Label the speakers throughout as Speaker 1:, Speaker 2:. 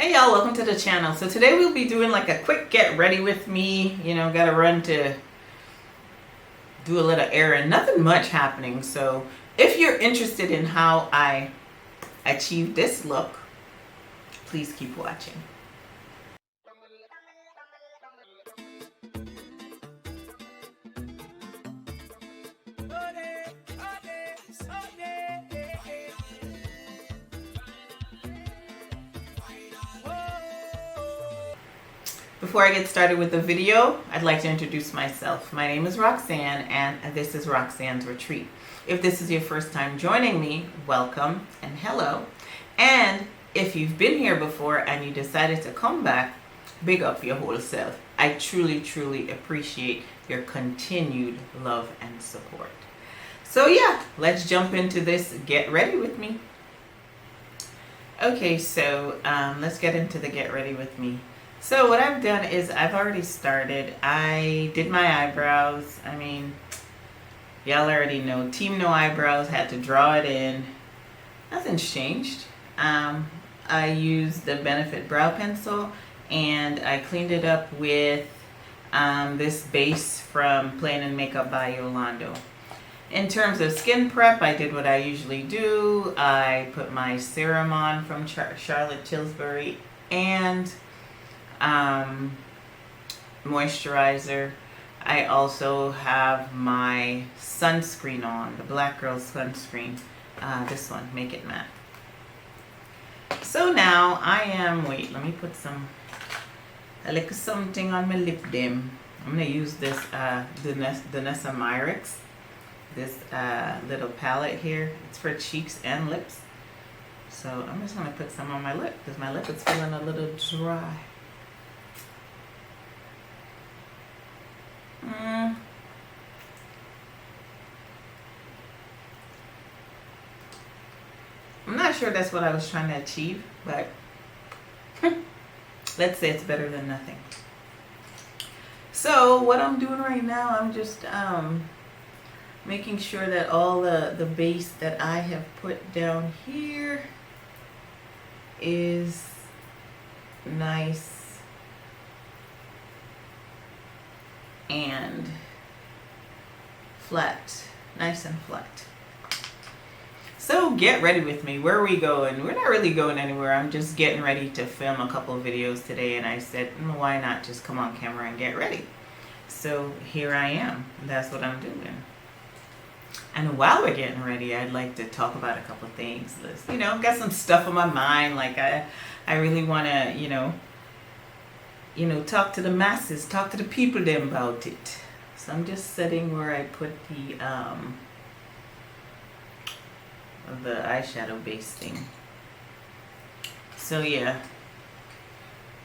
Speaker 1: Hey y'all, welcome to the channel. So today we'll be doing like a quick get ready with me. You know, gotta run to do a little errand. Nothing much happening. So if you're interested in how I achieved this look, please keep watching. Before I get started with the video, I'd like to introduce myself. My name is Roxanne and this is Roxanne's Retreat. If this is your first time joining me, welcome and hello. And if you've been here before and you decided to come back, big up your whole self. I truly appreciate your continued love and support. So yeah, let's jump into this. Get ready with me. Okay, so let's get into the get ready with me. So what I've done is I've already started. I did my eyebrows. I mean, y'all already know. Team No Eyebrows, had to draw it in. Nothing's changed. I used the Benefit brow pencil and I cleaned it up with this base from Plain and Makeup by Yolando. In terms of skin prep, I did what I usually do. I put my serum on from Charlotte Tilbury and moisturizer. I also have my sunscreen on, the Black Girl sunscreen. This one, Make It Matte. So now I am, wait, let me put a little something on my lip dim. I'm going to use this Danessa Myricks, this little palette here. It's for cheeks and lips. So I'm just going to put some on my lip because my lip is feeling a little dry. I'm not sure that's what I was trying to achieve, but let's say it's better than nothing. So what I'm doing right now, I'm just making sure that all the base that I have put down here is nice and flat, nice and flat. So get ready with me. Where are we going? We're not really going anywhere. I'm just getting ready to film a couple of videos today, and I said, why not just come on camera and get ready? So here I am. That's what I'm doing. And while we're getting ready, I'd like to talk about a couple of things. You know, got some stuff on my mind. Like I really want to, you know, talk to the masses, talk to the people them about it. So I'm just setting where I put the eyeshadow base thing. So yeah,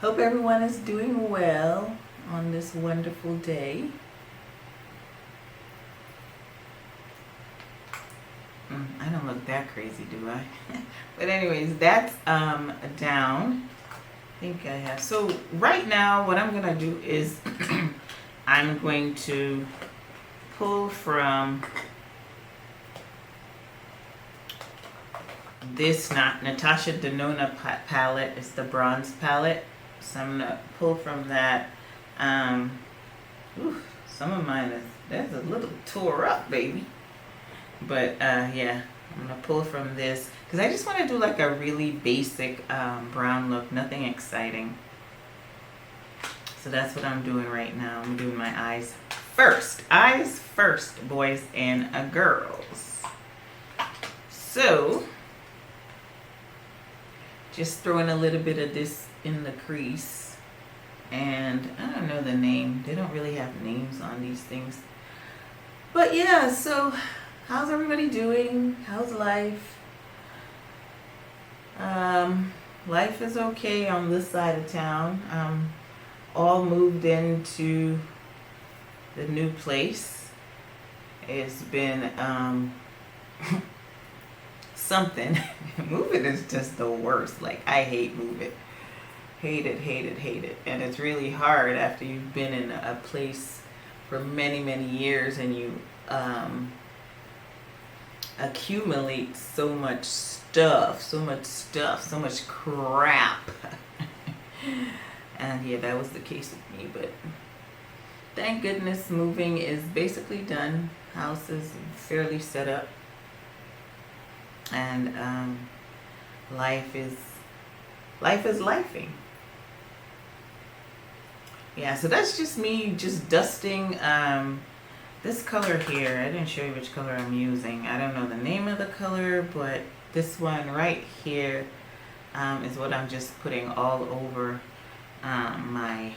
Speaker 1: hope everyone is doing well on this wonderful day. I don't look that crazy, do I? But anyways, that's down. I think I have. So right now what I'm gonna do is I'm going to pull from this Natasha Denona palette. It's the bronze palette. So I'm gonna pull from that. Some of mine that's a little tore up, baby. But yeah, I'm gonna pull from this because I just want to do like a really basic brown look, nothing exciting. So that's what I'm doing right now. I'm doing my eyes first. Eyes first, boys and girls. So just throwing a little bit of this in the crease. And I don't know the name. They don't really have names on these things. But yeah, so how's everybody doing? How's life? Life is okay on this side of town. All moved into the new place. It's been something. Moving is just the worst. Like, I hate moving. Hate it. And it's really hard after you've been in a place for many years and you accumulate so much stuff, so much crap. And yeah, that was the case with me, but thank goodness moving is basically done. House is fairly set up, and life is lifing. Yeah, so that's just me just dusting this color here. I didn't show you which color I'm using. I don't know the name of the color, but this one right here is what I'm just putting all over my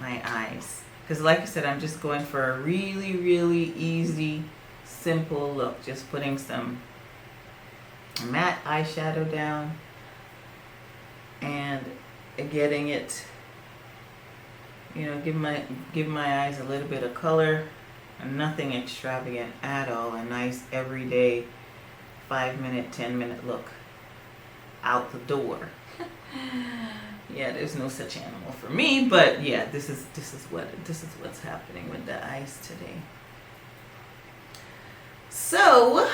Speaker 1: eyes. Because like I said, I'm just going for a really, really easy, simple look. Just putting some matte eyeshadow down and getting it, you know, give my eyes a little bit of color, and nothing extravagant at all. A nice everyday 5-minute, 10-minute look out the door. Yeah, there's no such animal for me, but yeah, this is what's happening with the eyes today. So,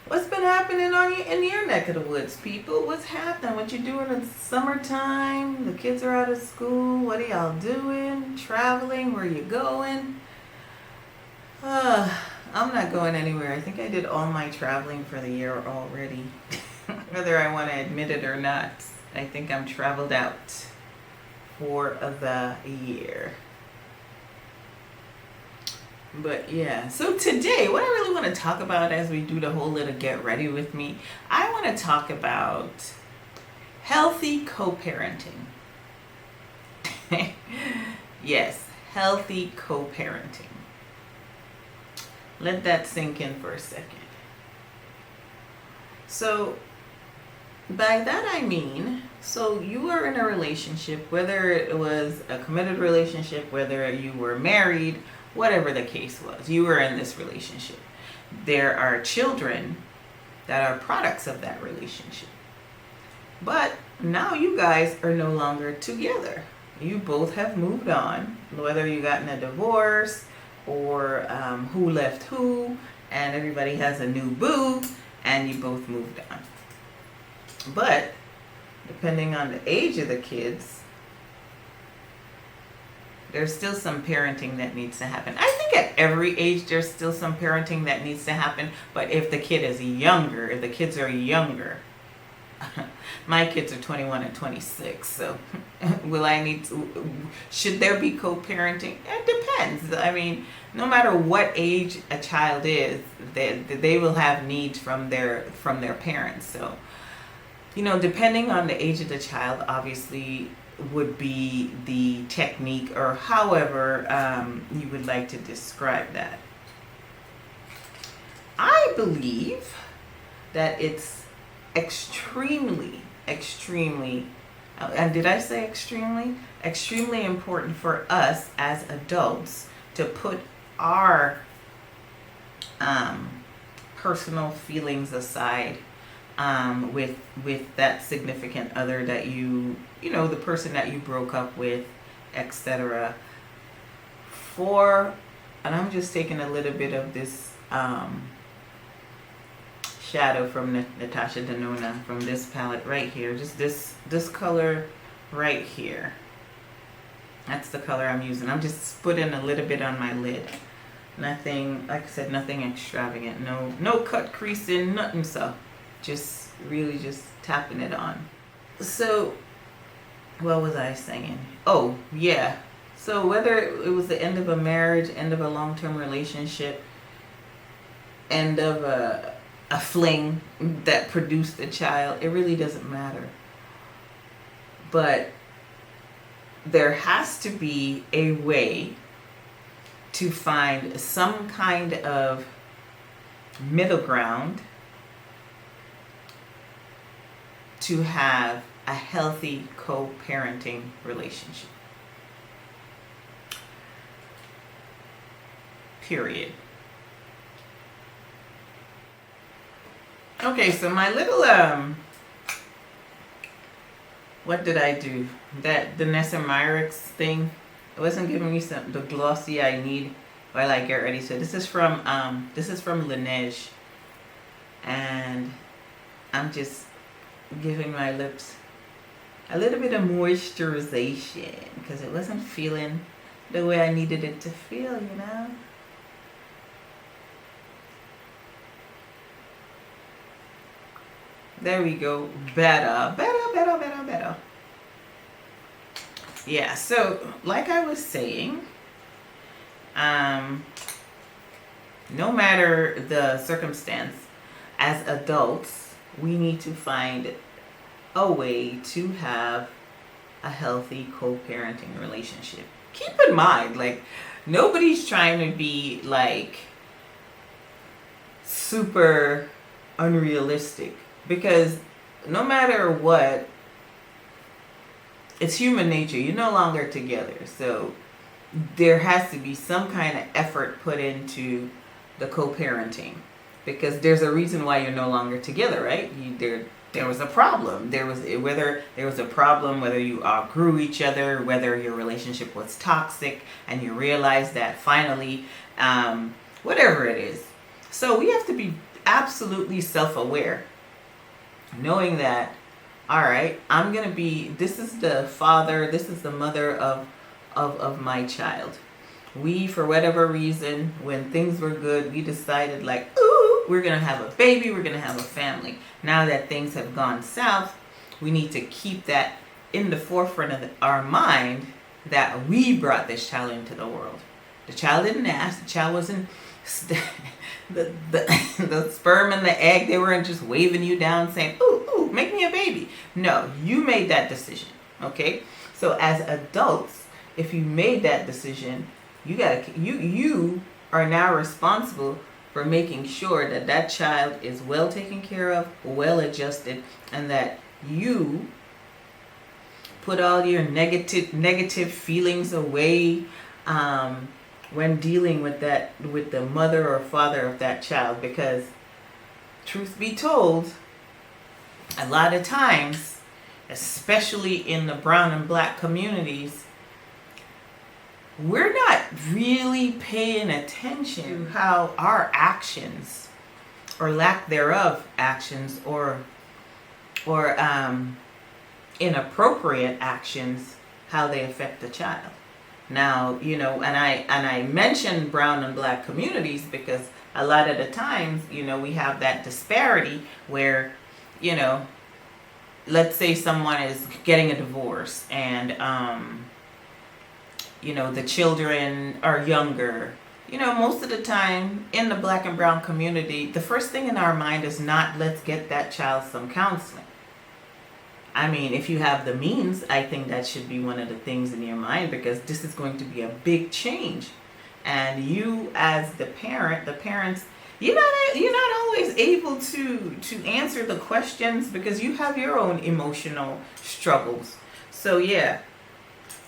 Speaker 1: what's been happening in your neck of the woods, people? What's happening? What you doing in the summertime? The kids are out of school. What are y'all doing? Traveling? Where you going? I'm not going anywhere. I think I did all my traveling for the year already. Whether I want to admit it or not, I think I'm traveled out for the year. But yeah, so today, what I really want to talk about as we do the whole little get ready with me, I want to talk about healthy co-parenting. Yes, healthy co-parenting. Let that sink in for a second. So, by that I mean, so you were in a relationship, whether it was a committed relationship, whether you were married, whatever the case was, you were in this relationship. There are children that are products of that relationship. But now you guys are no longer together. You both have moved on, whether you got in a divorce or who left who, and everybody has a new boo, and you both moved on. But depending on the age of the kids, there's still some parenting that needs to happen. I think at every age there's still some parenting that needs to happen, but if the kid is younger, if the kids are younger, my kids are 21 and 26, so should there be co-parenting? It depends. I mean, no matter what age a child is, they will have needs from their parents. So, you know, depending on the age of the child, obviously would be the technique or however you would like to describe that. I believe that it's extremely, and did I say extremely important for us as adults to put our personal feelings aside with that significant other that you know, the person that you broke up with, etc. And I'm just taking a little bit of this shadow from Natasha Denona from this palette right here. Just this color right here. That's the color I'm using. I'm just putting a little bit on my lid. Nothing, like I said, nothing extravagant. No cut creasing, nothing. So just really just tapping it on. So what was I saying? Oh yeah. So whether it was the end of a marriage, end of a long-term relationship, end of a fling that produced a child, it really doesn't matter. But there has to be a way to find some kind of middle ground to have a healthy co-parenting relationship. Period. Okay, so my little what did I do? That the Nessa Myricks thing, it wasn't giving me the glossy I need while I get ready. So this is from Laneige, and I'm just giving my lips a little bit of moisturization because it wasn't feeling the way I needed it to feel, you know. There we go. Better, better, better, better, better. Yeah, so like I was saying, no matter the circumstance, as adults, we need to find a way to have a healthy co-parenting relationship. Keep in mind, like, nobody's trying to be like super unrealistic, because no matter what, it's human nature. You're no longer together, so there has to be some kind of effort put into the co-parenting, because there's a reason why you're no longer together, right? There was a problem. Whether there was a problem, whether you outgrew each other, whether your relationship was toxic, and you realize that finally, whatever it is. So we have to be absolutely self-aware, knowing that, all right, this is the father, this is the mother of my child. We, for whatever reason, when things were good, we decided like, ooh, we're going to have a baby, we're going to have a family. Now that things have gone south, we need to keep that in the forefront of our mind, that we brought this child into the world. The child didn't ask, the child wasn't, the sperm and the egg, they weren't just waving you down saying, ooh, ooh, make me a baby. No, you made that decision, okay? So as adults, if you made that decision, you are now responsible for making sure that that child is well taken care of, well adjusted, and that you put all your negative feelings away when dealing with the mother or father of that child. Because truth be told, a lot of times, especially in the brown and black communities, we're not really paying attention to how our actions, or lack thereof actions, or inappropriate actions, how they affect the child. Now, you know, and I mention brown and black communities because a lot of the times, you know, we have that disparity where, you know, let's say someone is getting a divorce, and you know, the children are younger. You know, most of the time in the black and brown community, the first thing in our mind is not, let's get that child some counseling. I mean, if you have the means, I think that should be one of the things in your mind, because this is going to be a big change. And you, as the parents, you're not always able to answer the questions, because you have your own emotional struggles. So yeah,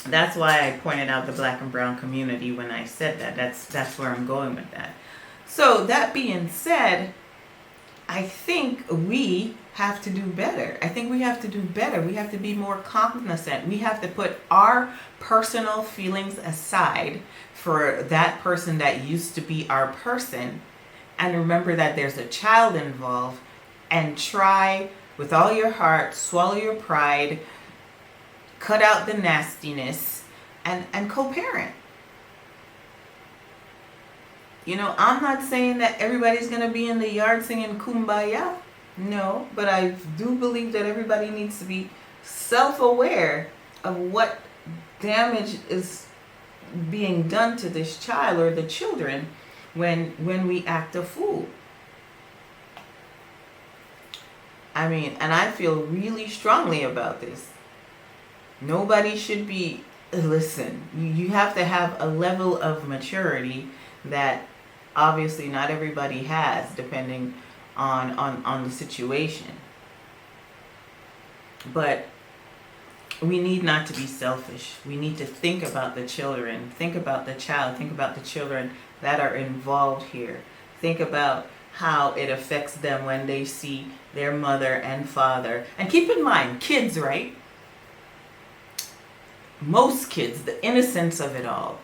Speaker 1: that's why I pointed out the black and brown community when I said that. That's where I'm going with that. So that being said, I think we have to do better. I think we have to do better. We have to be more cognizant. We have to put our personal feelings aside for that person that used to be our person, and remember that there's a child involved, and try with all your heart, swallow your pride, cut out the nastiness, and co-parent. You know, I'm not saying that everybody's going to be in the yard singing Kumbaya. No, but I do believe that everybody needs to be self-aware of what damage is being done to this child or the children when we act a fool. I mean, and I feel really strongly about this. Nobody should be, listen, you have to have a level of maturity that obviously not everybody has, depending on the situation. But we need not to be selfish. We need to think about the children, think about the child, think about the children that are involved here. Think about how it affects them when they see their mother and father. And keep in mind, kids, right? Most kids, the innocence of it all,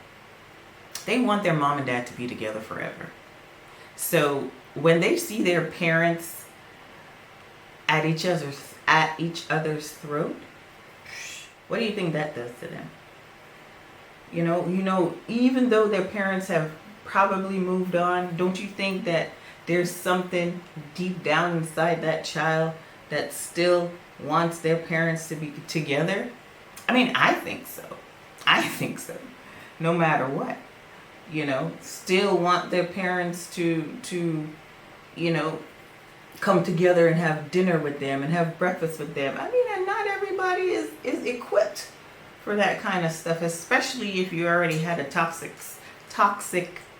Speaker 1: they want their mom and dad to be together forever. So when they see their parents at each other's throat, What do you think that does to them? Even though their parents have probably moved on, don't you think that there's something deep down inside that child that still wants their parents to be together? I mean, I think so. I think so. No matter what. Still want their parents to come together and have dinner with them and have breakfast with them. I mean, and not everybody is equipped for that kind of stuff, especially if you already had a toxic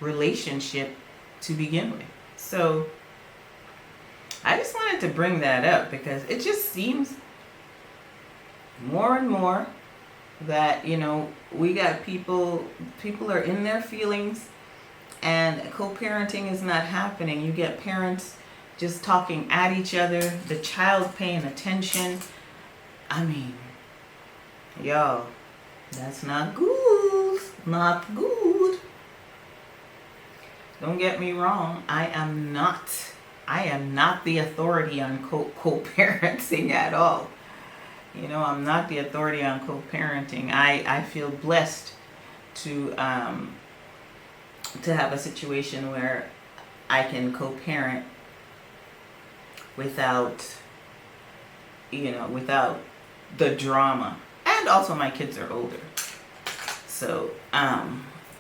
Speaker 1: relationship to begin with. So I just wanted to bring that up because it just seems more and more that we got people are in their feelings and co-parenting is not happening. You get parents just talking at each other, the child paying attention. I mean, y'all, that's not good. Not good. Don't get me wrong. I am not the authority on co-parenting at all. I'm not the authority on co-parenting. I feel blessed to have a situation where I can co-parent without the drama. And also my kids are older. So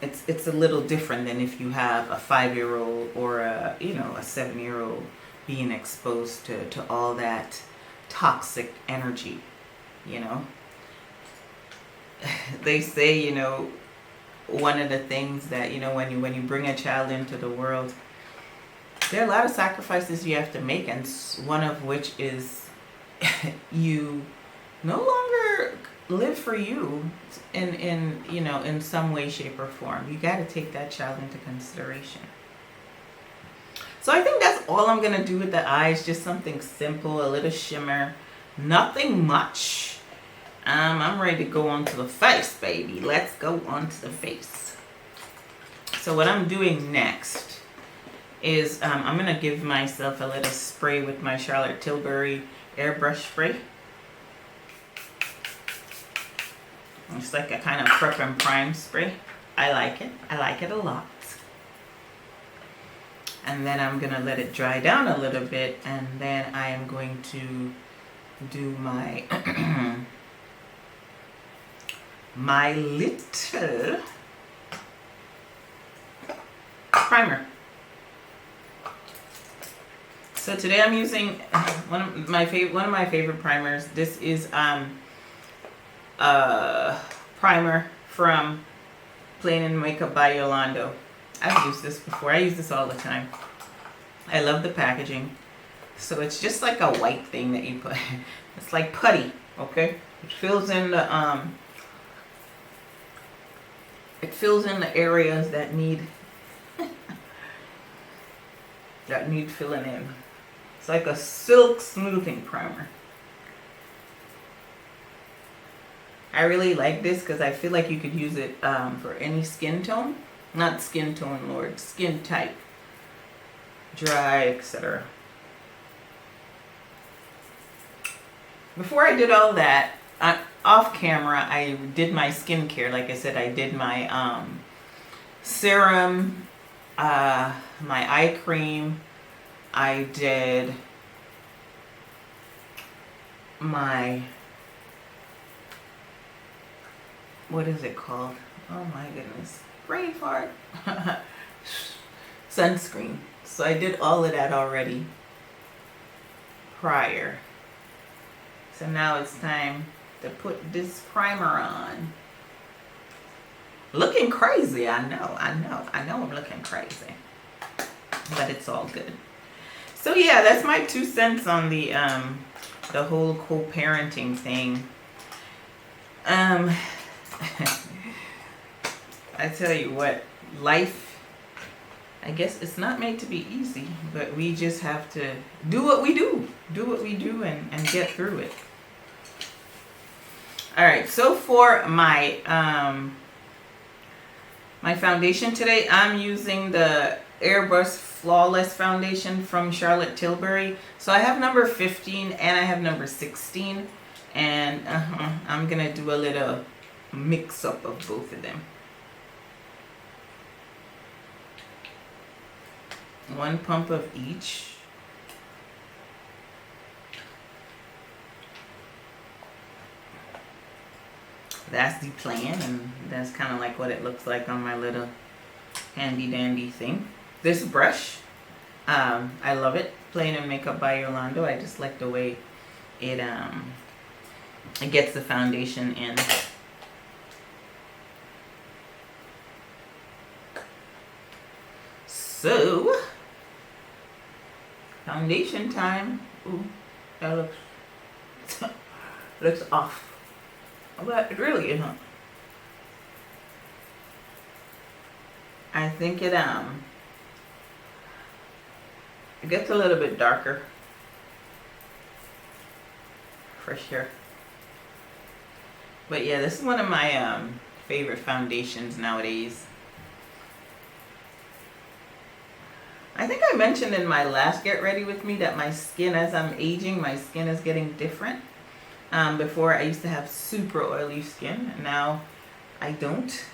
Speaker 1: it's a little different than if you have a 5-year-old or a 7-year-old being exposed to all that toxic energy. They say, one of the things that, when you bring a child into the world, there are a lot of sacrifices you have to make, and one of which is you no longer live for you in some way, shape, or form. You got to take that child into consideration. So I think that's all I'm going to do with the eyes, just something simple, a little shimmer, nothing much. I'm ready to go on to the face, baby. Let's go on to the face. So what I'm doing next is I'm going to give myself a little spray with my Charlotte Tilbury airbrush spray. It's like a kind of prep and prime spray. I like it. I like it a lot. And then I'm going to let it dry down a little bit, and then I am going to do my my little primer. So today I'm using one of my favorite primers. This is primer from Plain & Makeup by Yolando. I've used this before. I use this all the time. I love the packaging. So it's just like a white thing that you put. It's like putty, okay? It fills in the areas that need filling in. It's like a silk smoothing primer. I really like this because I feel like you could use it for any skin tone. Not skin tone, Lord. Skin type. Dry, etc. Before I did all that, off camera, I did my skincare. Like I said, I did my serum, my eye cream. I did my, what is it called? Oh my goodness. Brain fart. Sunscreen. So I did all of that already prior. So now it's time to put this primer on. Looking crazy, I know I'm looking crazy. But it's all good. So yeah, that's my 2 cents on the whole co-parenting thing. I tell you what, life, I guess it's not made to be easy, but we just have to do what we do. Do what we do and get through it. Alright, so for my my foundation today, I'm using the Airbrush Flawless Foundation from Charlotte Tilbury. So I have number 15 and I have number 16. And I'm gonna do a little mix up of both of them. 1 pump of each. That's the plan, and that's kind of like what it looks like on my little handy dandy thing. This brush, I love it. Plain and Makeup by Yolando. I just like the way it gets the foundation in. So, foundation time. Ooh, that looks looks off. But it really isn't. I think it gets a little bit darker for sure. But yeah, this is one of my favorite foundations nowadays. I think I mentioned in my last Get Ready With Me that my skin, as I'm aging, my skin is getting different. Before I used to have super oily skin, and now I don't.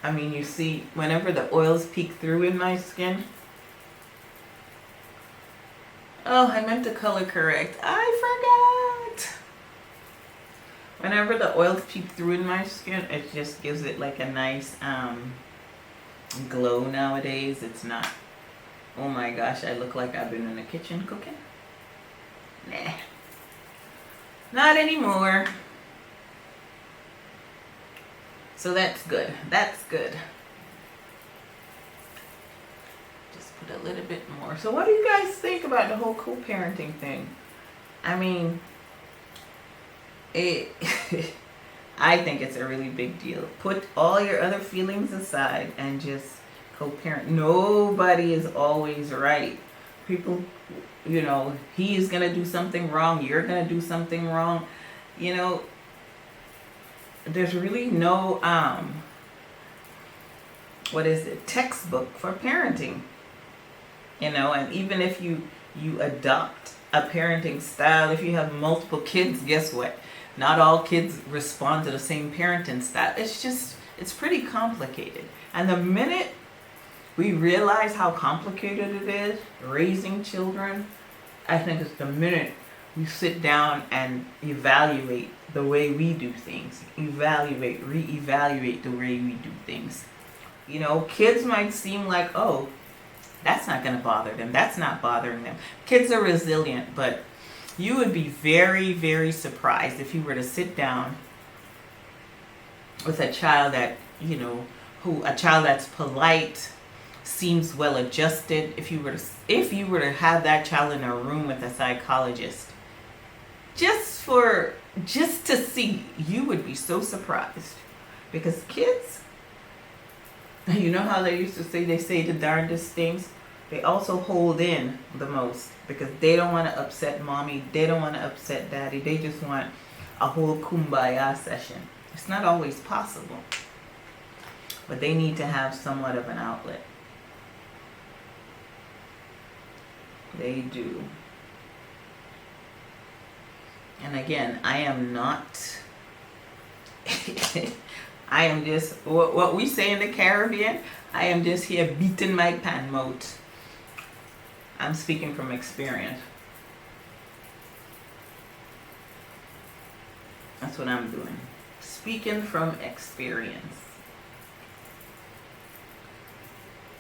Speaker 1: I mean, you see, whenever the oils peek through in my skin. Oh, I meant to color correct. I forgot. Whenever the oils peek through in my skin, it just gives it like a nice glow nowadays. It's not, oh my gosh, I look like I've been in the kitchen cooking. Nah, not anymore. So that's good. That's good. Just put a little bit more. So what do you guys think about the whole co-parenting thing? I mean, I think it's a really big deal. Put all your other feelings aside and just co-parent. Nobody is always right. People, you know, he's gonna do something wrong, you're gonna do something wrong. You know, there's really no what is it, textbook for parenting. You know, and even if you adopt a parenting style, if you have multiple kids, guess what? Not all kids respond to the same parenting style. It's pretty complicated. And the minute we realize how complicated it is, raising children, I think it's the minute we sit down and evaluate the way we do things. Evaluate, reevaluate the way we do things. You know, kids might seem like, oh, that's not going to bother them. That's not bothering them. Kids are resilient, but you would be very, very surprised if you were to sit down with a child that, you know, a child that's polite, seems well adjusted. If you were to have that child in a room with a psychologist, just to see, you would be so surprised. Because kids, you know how they used to say, they say the darndest things. They also hold in the most because they don't want to upset mommy. They don't want to upset daddy. They just want a whole kumbaya session. It's not always possible, but they need to have somewhat of an outlet. They do. And again, I am not I am just what we say in the Caribbean, I am just here beating my pan mouth. I'm speaking from experience. That's what I'm doing. Speaking from experience.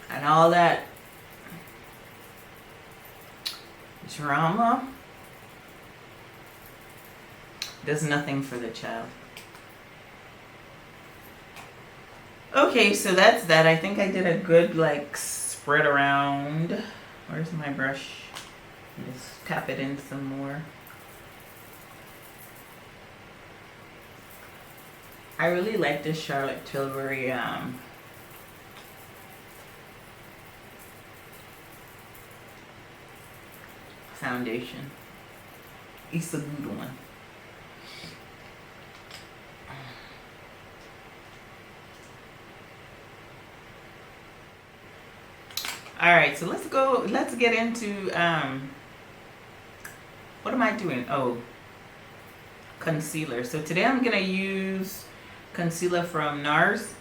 Speaker 1: And all that drama does nothing for the child. Okay, so that's that. I think I did a good like spread around. Where's my brush? Just tap it in some more. I really like this Charlotte Tilbury foundation. It's a good one. All right, so let's get into What am I doing? Oh, concealer. So today I'm going to use concealer from NARS.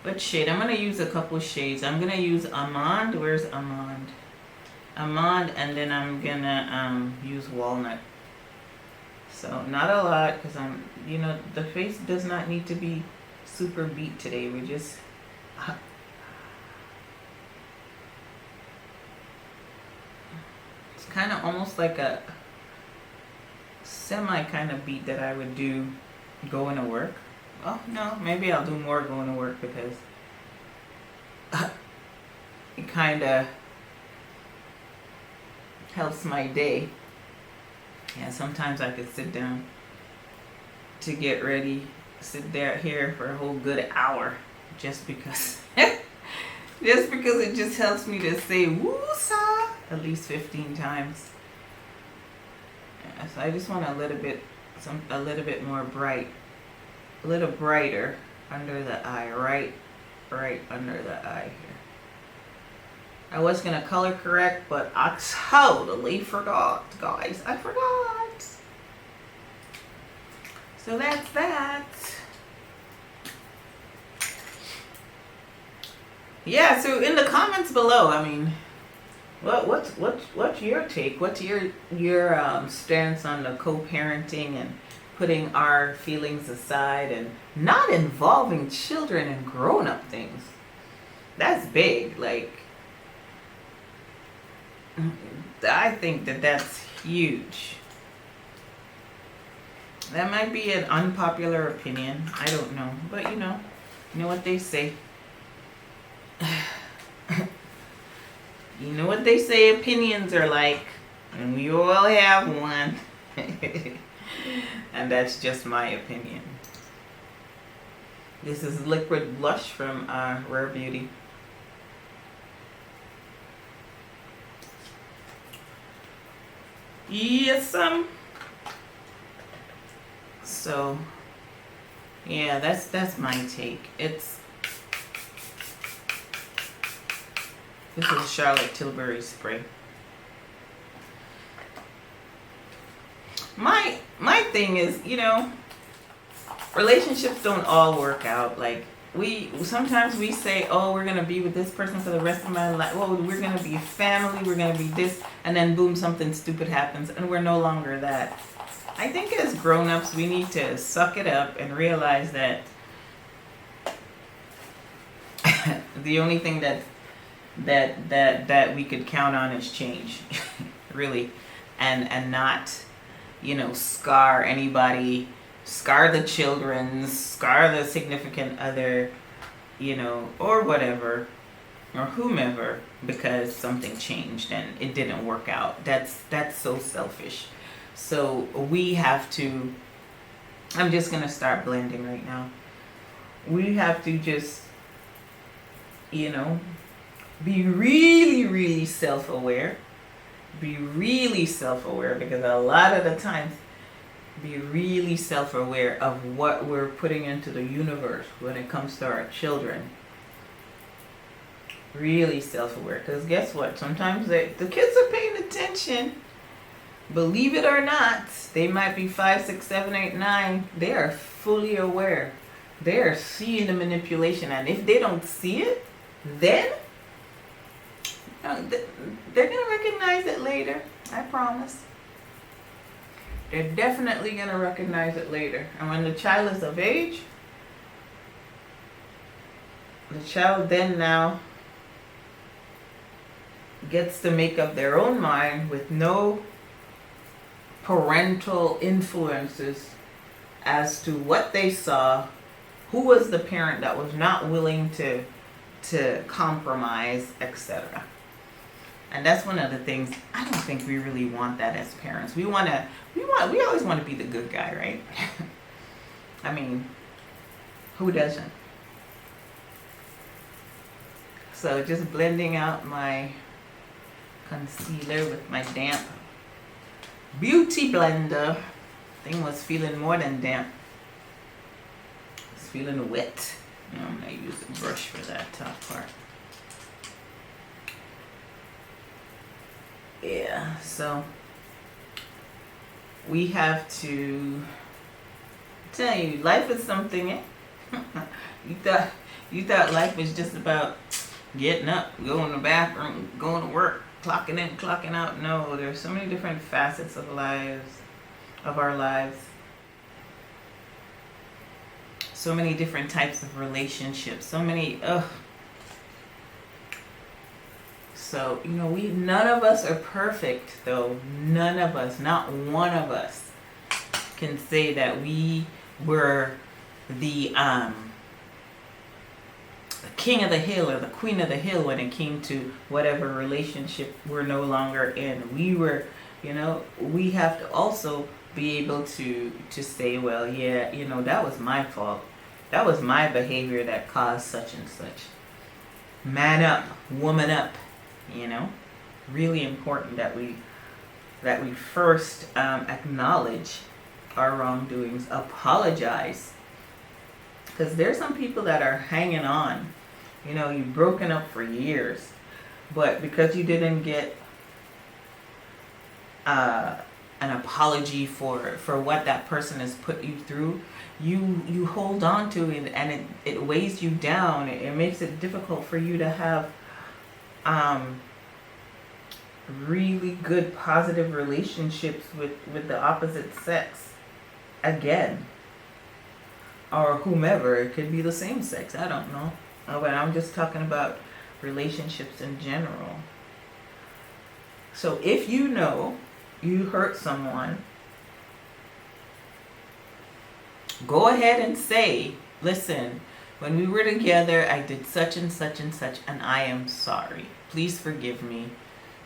Speaker 1: What shade? I'm going to use a couple shades. I'm going to use Almond. Where's Almond? Almond, and then I'm going to use Walnut. So not a lot, because the face does not need to be super beat today. We just... It's kind of almost like a semi kind of beat that I would do going to work. Oh no, maybe I'll do more going to work because it kind of helps my day. Yeah, sometimes I could sit down to get ready, sit there here for a whole good hour just because just because it just helps me to say woo-saw at least 15 times. Yeah, so I just want a little bit more bright, a little brighter under the eye, right under the eye here. I was gonna color correct, but I totally forgot, guys. I forgot. So that's that. Yeah, so in the comments below, I mean, what's your take? What's your stance on the co-parenting and putting our feelings aside and not involving children in grown-up things? That's big. Like, I think that's huge. That might be an unpopular opinion. I don't know, but you know what they say. You know what they say opinions are like, and we all have one. And that's just my opinion. This is liquid blush from Rare Beauty. Yes, so yeah, that's my take. This is Charlotte Tilbury spray. My thing is, relationships don't all work out. Like, sometimes we say, oh, we're gonna be with this person for the rest of my life. Well, we're gonna be family, we're gonna be this, and then boom, something stupid happens and we're no longer that. I think as grown-ups we need to suck it up and realize that the only thing that we could count on is change. Really. And not, scar anybody, scar the children, scar the significant other, or whatever, or whomever, because something changed and it didn't work out. That's so selfish. So we have to, I'm just going to start blending right now. We have to just, be really, really self-aware. Be really self-aware, because a lot of the times, be really self-aware of what we're putting into the universe when it comes to our children. Really self-aware, because guess what? Sometimes the kids are paying attention. Believe it or not, they might be 5, 6, 7, 8, 9. They are fully aware. They are seeing the manipulation, and if they don't see it, then they're gonna recognize it later. I promise. They're definitely gonna recognize it later. And when the child is of age, the child then now gets to make up their own mind with no parental influences as to what they saw, who was the parent that was not willing to compromise, etc. And that's one of the things, I don't think we really want that as parents. We always want to be the good guy, right? I mean, who doesn't? So just blending out my concealer with my damp beauty blender. Thing was feeling more than damp. It's feeling wet. I'm going to use a brush for that top part. Yeah. Yeah, so we have to tell you, life is something, eh? you thought you thought life was just about getting up, going to the bathroom, going to work, clocking in, clocking out. No, there's so many different facets of our lives. So many different types of relationships. So many So, we none of us are perfect though. None of us, not one of us can say that we were the king of the hill or the queen of the hill when it came to whatever relationship we're no longer in. We have to also be able to say, well, yeah, that was my fault. That was my behavior that caused such and such. Man up, woman up, Really important that we first acknowledge our wrongdoings, apologize. Because there's some people that are hanging on. You've broken up for years, but because you didn't get an apology for what that person has put you through, you hold on to it, and it weighs you down. It makes it difficult for you to have really good positive relationships with the opposite sex again, or whomever. It could be the same sex, I don't know, but I'm just talking about relationships in general. So if you hurt someone, go ahead and say, listen, when we were together, I did such and such and such, and I am sorry. Please forgive me.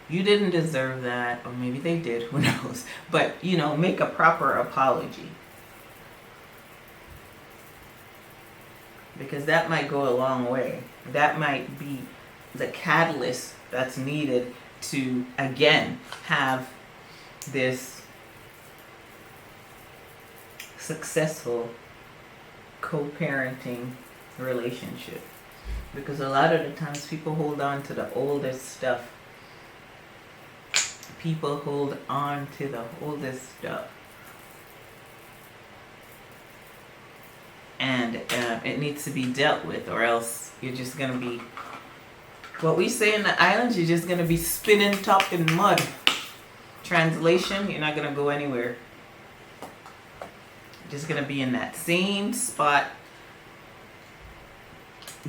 Speaker 1: You didn't deserve that, or maybe they did, who knows. But, make a proper apology. Because that might go a long way. That might be the catalyst that's needed to, again, have this successful co-parenting relationship. Because a lot of the times people hold on to the oldest stuff. People hold on to the oldest stuff. And it needs to be dealt with, or else you're just going to be, what we say in the islands, you're just going to be spinning top in mud. Translation, you're not going to go anywhere. You're just going to be in that same spot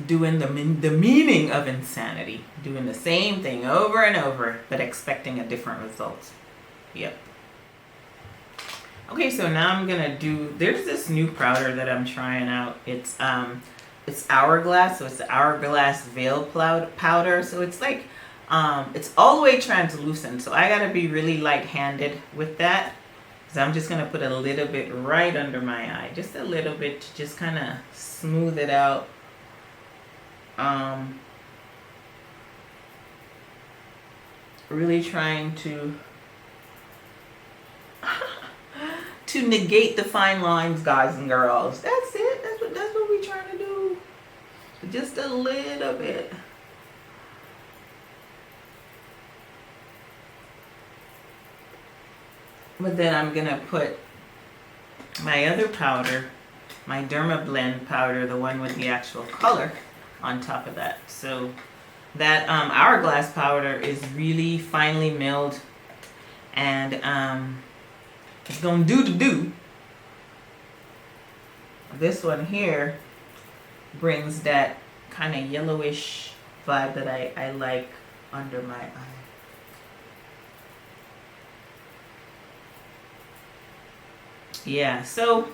Speaker 1: doing the meaning of insanity, doing the same thing over and over, but expecting a different result. Yep. Okay, so now I'm gonna there's this new powder that I'm trying out. It's Hourglass, so it's the Hourglass Veil powder. So it's like, it's all the way translucent, so I gotta be really light-handed with that. So I'm just gonna put a little bit right under my eye, just a little bit, to just kind of smooth it out. Really trying to negate the fine lines, guys and girls. That's it. That's what we're trying to do. Just a little bit. But then I'm gonna put my other powder, my Derma Blend powder, the one with the actual color, on top of that. So that Hourglass powder is really finely milled, and it's gonna do. This one here brings that kind of yellowish vibe that I like under my eye. Yeah, so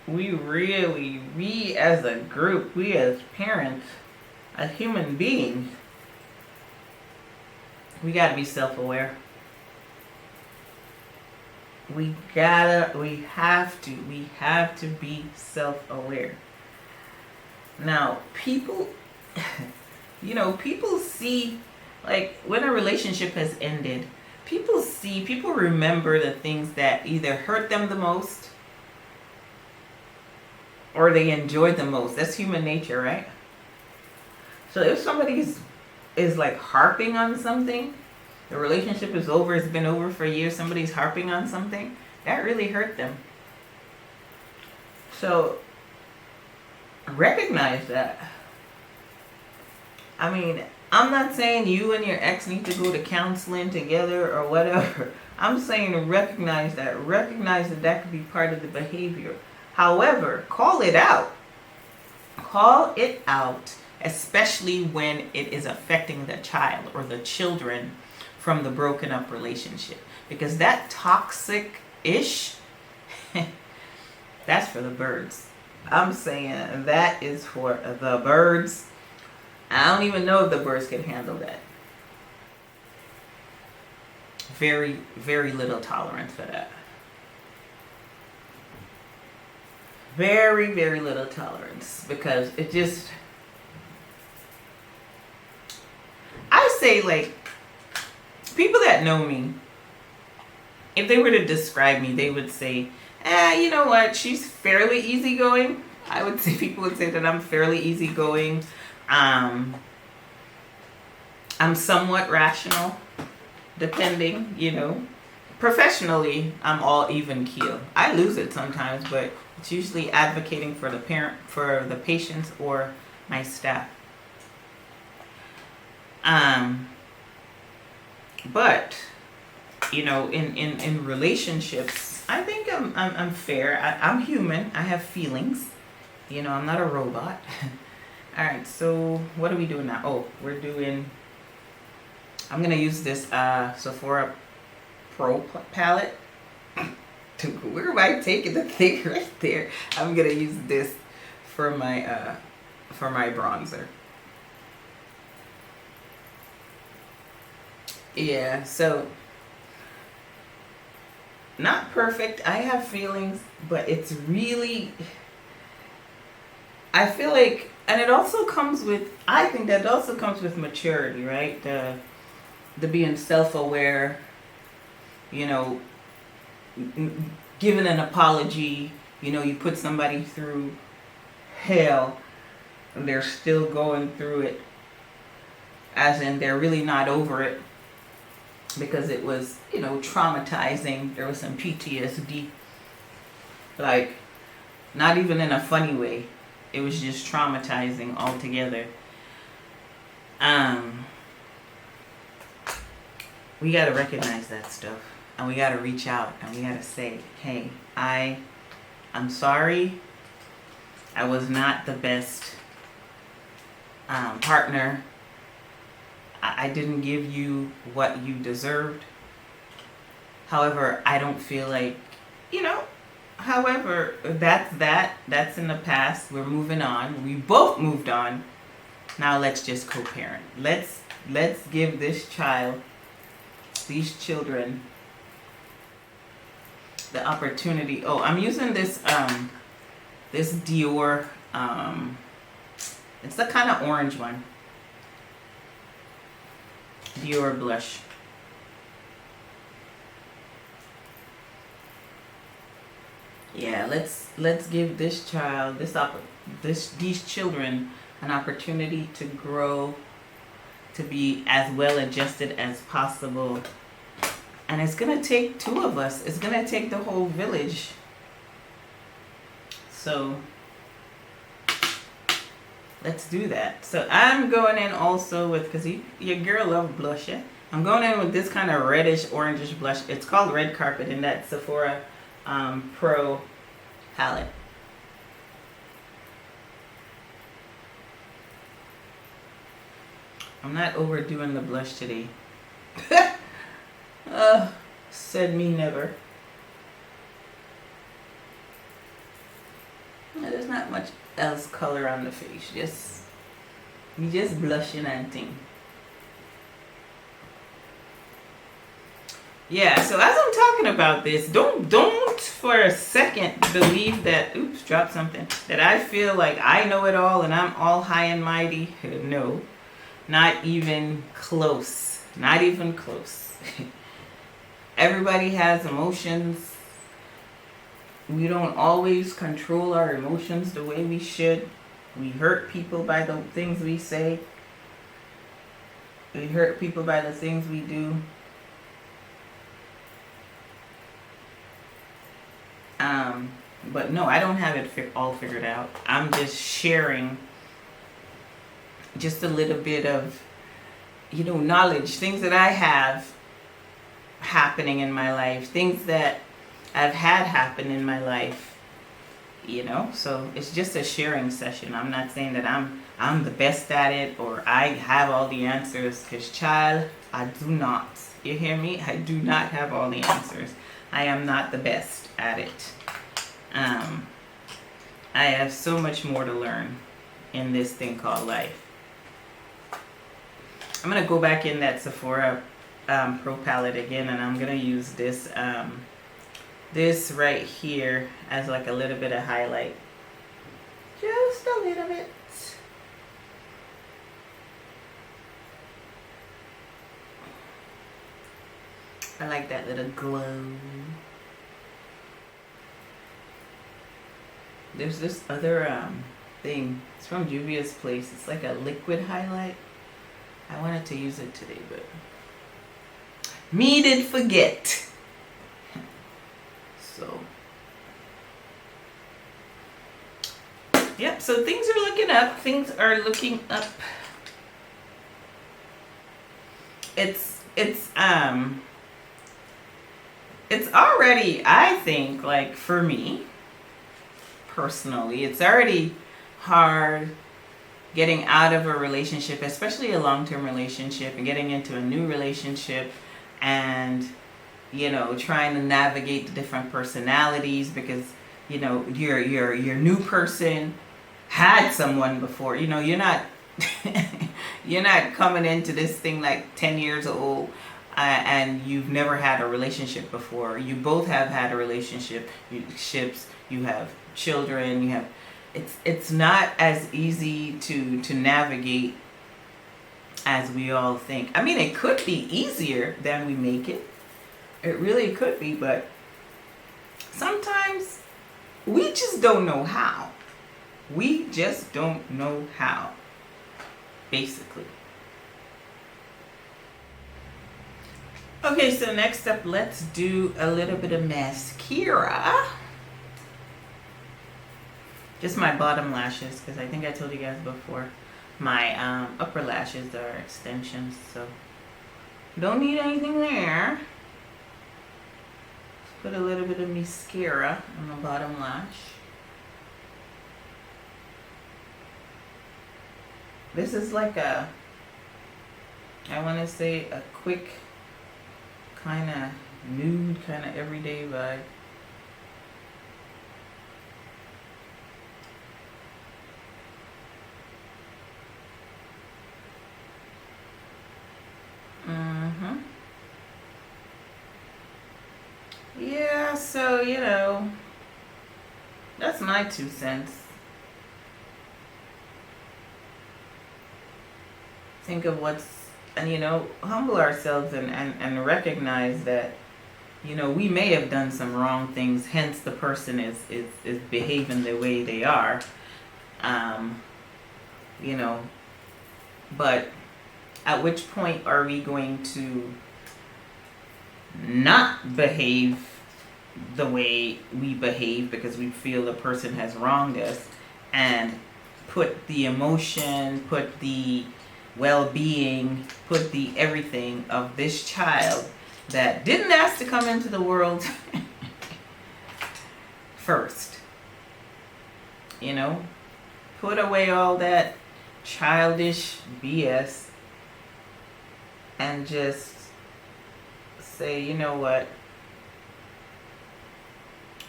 Speaker 1: we as a group, we as parents, as human beings, we gotta be self-aware. We have to be self-aware. Now, people see, like, when a relationship has ended, people remember the things that either hurt them the most or they enjoyed the most. That's human nature, right? So if somebody's is like harping on something, the relationship is over, it's been over for years, somebody's harping on something, that really hurt them. So recognize that. I mean, I'm not saying you and your ex need to go to counseling together or whatever. I'm saying recognize that. Recognize that that could be part of the behavior. However, call it out. Call it out, especially when it is affecting the child or the children from the broken up relationship. Because that toxic-ish, that's for the birds. I'm saying that is for the birds. I don't even know if the birds can handle that. Very, very little tolerance for that. Very, very little tolerance, because it just, I say, like, people that know me, if they were to describe me, they would say, you know what, she's fairly easygoing. I would say, people would say that I'm fairly easygoing. I'm somewhat rational, depending, you know. Professionally, I'm all even keel. I lose it sometimes, but it's usually advocating for the parent, for the patients, or my staff. But you know, in relationships, I think I'm fair. I'm human. I have feelings. You know, I'm not a robot. All right. So what are we doing now? Oh, we're doing. I'm gonna use this Sephora Pro palette. Where am I taking the thing right there? I'm gonna use this for my bronzer. Yeah, so not perfect. I have feelings, but it's really, I feel like, and it also comes with, I think that also comes with maturity, right? The being self-aware, you know, giving an apology, you know, you put somebody through hell and they're still going through it, as in they're really not over it because it was, you know, traumatizing. There was some PTSD, like, not even in a funny way. It was just traumatizing altogether. We got to recognize that stuff, and we got to reach out, and we got to say, hey, I'm sorry. I was not the best partner. I didn't give you what you deserved. However, I don't feel like, you know, however, that's in the past. We're moving on. We both moved on. Now let's just co-parent. Let's give this child, these children, the opportunity. Oh, I'm using this this Dior, it's the kind of orange one, Dior blush. Yeah, let's give this child, these children, an opportunity to grow, to be as well adjusted as possible. And it's gonna take two of us. It's gonna take the whole village. So let's do that. So I'm going in also with, because your girl loves blush, yeah? I'm going in with this kind of reddish, orangish blush. It's called Red Carpet in that Sephora Pro palette. I'm not overdoing the blush today. Said me never. There's not much else color on the face. We just blushing and thing. Yeah, so as I'm talking about this, don't for a second believe that, oops, dropped something, that I feel like I know it all and I'm all high and mighty. No, not even close. Not even close. Everybody has emotions. We don't always control our emotions the way we should. We hurt people by the things we say. We hurt people by the things we do. But no, I don't have it all figured out. I'm just sharing just a little bit of, knowledge, things that I have happening in my life, things that I've had happen in my life, so it's just a sharing session. I'm not saying that I'm the best at it or I have all the answers, because child, I do not. You hear me? I do not have all the answers. I am not the best at it. I have so much more to learn in this thing called life. I'm going to go back in that Sephora Pro palette again, and I'm going to use this this right here as like a little bit of highlight. Just a little bit. I like that little glow. There's this other thing. It's from Juvia's Place. It's like a liquid highlight. I wanted to use it today, but me did forget. So, yep. So things are looking up. Things are looking up. It's already, I think, like for me personally, it's already hard getting out of a relationship, especially a long-term relationship, and getting into a new relationship, and trying to navigate the different personalities, because your new person had someone before. You're not you're not coming into this thing like 10 years old and you've never had a relationship before. You both have had a relationship, you have children, it's not as easy to navigate as we all think. I mean, it could be easier than we make it. It really could be, but sometimes we just don't know how. We just don't know how, basically. Okay, so next up, let's do a little bit of mascara. Just my bottom lashes, because I think I told you guys before, my upper lashes are extensions, so don't need anything there. Just put a little bit of mascara on the bottom lash. This is like I want to say a quick, kind of nude, kind of everyday vibe. Yeah, so, that's my 2 cents. Think of and humble ourselves and recognize that, we may have done some wrong things, hence the person is behaving the way they are. But at which point are we going to not behave the way we behave because we feel the person has wronged us, and put the emotion, put the well-being, put the everything of this child that didn't ask to come into the world first? Put away all that childish BS and just say, you know what?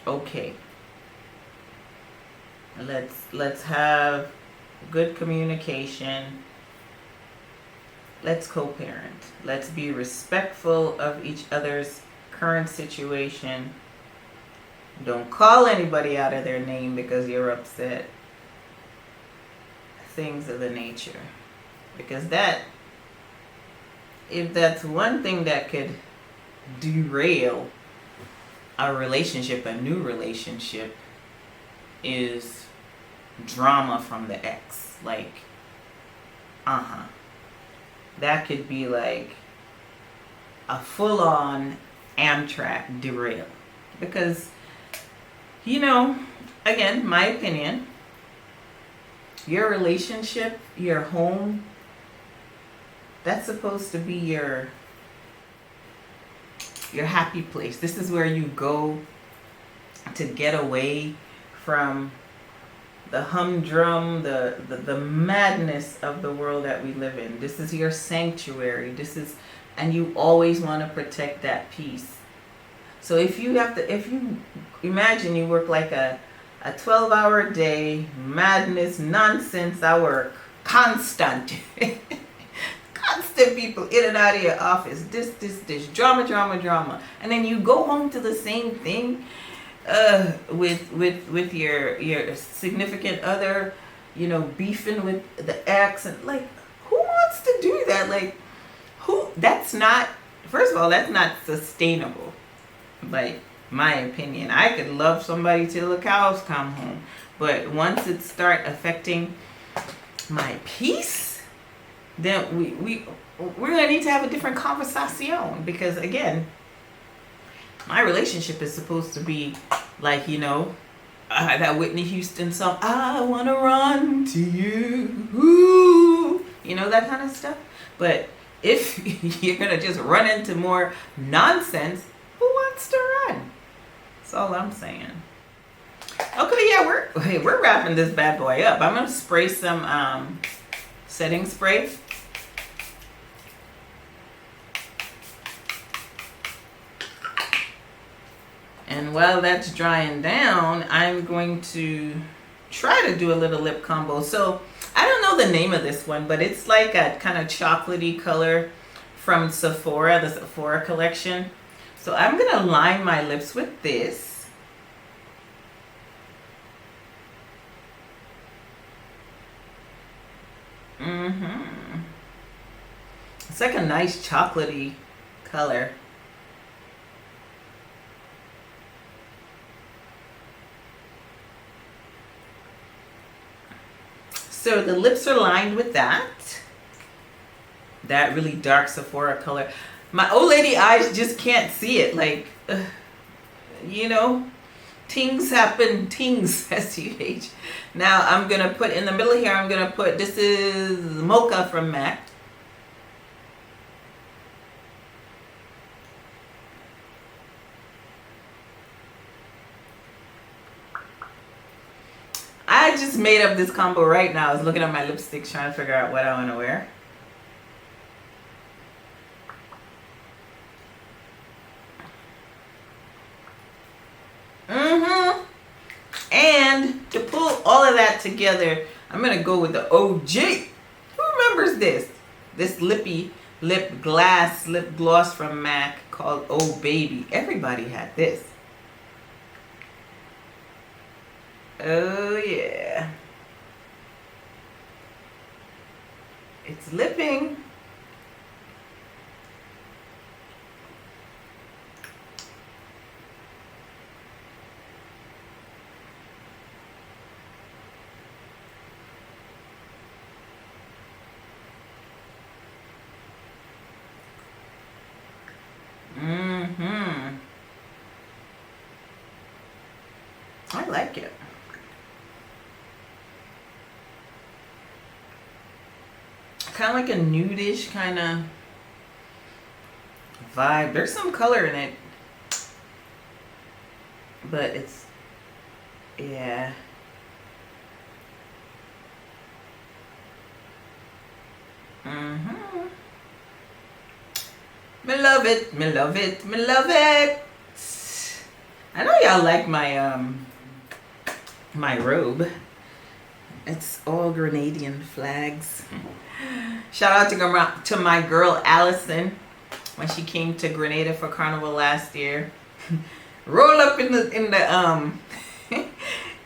Speaker 1: Okay. Let's have good communication. Let's co-parent. Let's be respectful of each other's current situation. Don't call anybody out of their name because you're upset. Things of the nature. Because if that's one thing that could derail a relationship, a new relationship, is drama from the ex. Like, that could be like a full-on Amtrak derail. Because, you know, again, my opinion, your relationship, your home, that's supposed to be your happy place. This is where you go to get away from the humdrum, the madness of the world that we live in. This is your sanctuary. And you always want to protect that peace. So if you imagine you work like a 12-hour day, madness, nonsense at work, constant people in and out of your office, this, drama, and then you go home to the same thing with your significant other, you know, beefing with the ex, and like, who wants to do that? Like, that's not, first of all, that's not sustainable. Like, my opinion, I could love somebody till the cows come home, but once it start affecting my peace, then we're gonna need to have a different conversation. Because again, my relationship is supposed to be like, you know, that Whitney Houston song, I wanna run to you, ooh, you know, that kind of stuff. But if you're gonna just run into more nonsense, who wants to run? That's all I'm saying. Okay, yeah, we're wrapping this bad boy up. I'm gonna spray some setting spray. And while that's drying down, I'm going to try to do a little lip combo. So I don't know the name of this one, but it's like a kind of chocolatey color from Sephora, the Sephora collection. So I'm going to line my lips with this. It's like a nice chocolatey color. So the lips are lined with that really dark Sephora color. My old lady eyes just can't see it. Like, you know, things happen, things as you age. Now I'm going to put in the middle here, I'm going to put, this is Mocha from MAC. I just made up this combo right now. I was looking at my lipsticks trying to figure out what I want to wear. And to pull all of that together, I'm going to go with the OG. Who remembers this? This lip gloss from MAC called Oh Baby. Everybody had this. Oh yeah. It's lipping. I like it. Kind of like a nudish kind of vibe. There's some color in it, but it's, yeah. Me love it, me love it, me love it. I know y'all like my my robe. It's all Grenadian flags. Shout out to my girl Allison when she came to Grenada for Carnival last year. Roll up in the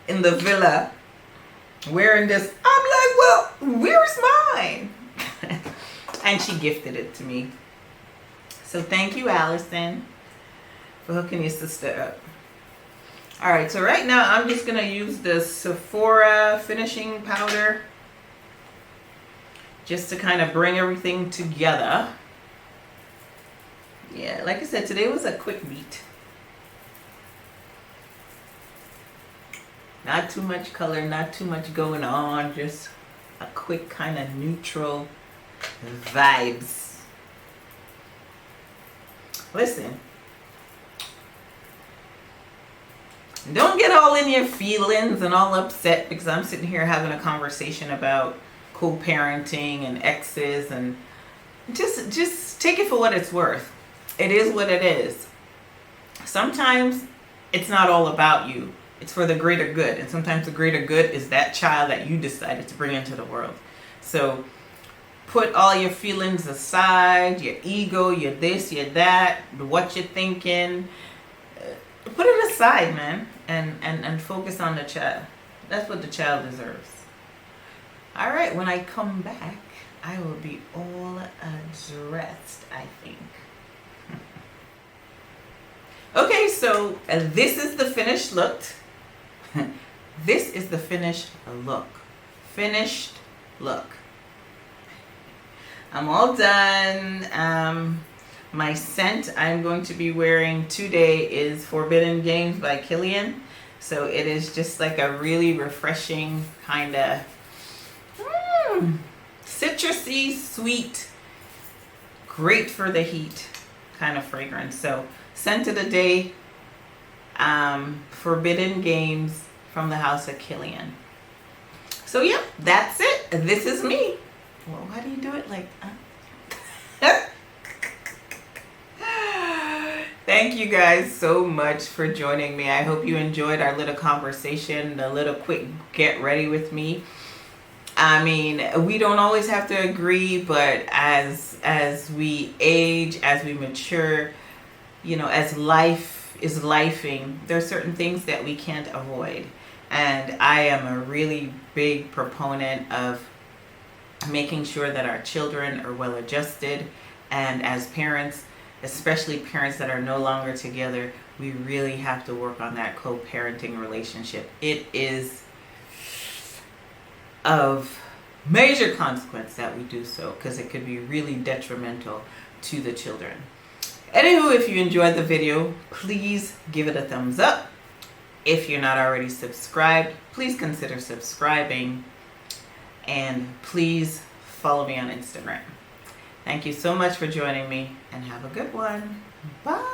Speaker 1: in the villa wearing this. I'm like, well, where's mine? And she gifted it to me. So thank you, Allison, for hooking your sister up. All right, so right now I'm just gonna use the Sephora finishing powder just to kind of bring everything together. Yeah, like I said, today was a quick beat. Not too much color, not too much going on, just a quick kind of neutral vibes. Listen, don't get all in your feelings and all upset because I'm sitting here having a conversation about co-parenting and exes, and just take it for what it's worth. It is what it is. Sometimes it's not all about you. It's for the greater good. And sometimes the greater good is that child that you decided to bring into the world. So put all your feelings aside, your ego, your this, your that, what you're thinking. Put it aside, man, and focus on the child. That's what the child deserves. All right, when I come back, I will be all addressed, I think. Okay, so this is the finished look. This is the finished look. Finished look. I'm all done. My scent I'm going to be wearing today is Forbidden Games by Killian. So it is just like a really refreshing kind of citrusy, sweet, great for the heat kind of fragrance. So scent of the day, Forbidden Games from the house of Killian. So yeah, that's it. This is me. Well, why do you do it like that? Thank you guys so much for joining me. I hope you enjoyed our little conversation, the little quick get ready with me. I mean, we don't always have to agree, but as we age, as we mature, you know, as life is lifing, there are certain things that we can't avoid. And I am a really big proponent of making sure that our children are well adjusted. And as parents, especially parents that are no longer together, we really have to work on that co-parenting relationship. It is of major consequence that we do so, because it could be really detrimental to the children. Anywho, if you enjoyed the video, please give it a thumbs up. If you're not already subscribed, please consider subscribing, and please follow me on Instagram. Thank you so much for joining me, and have a good one. Bye.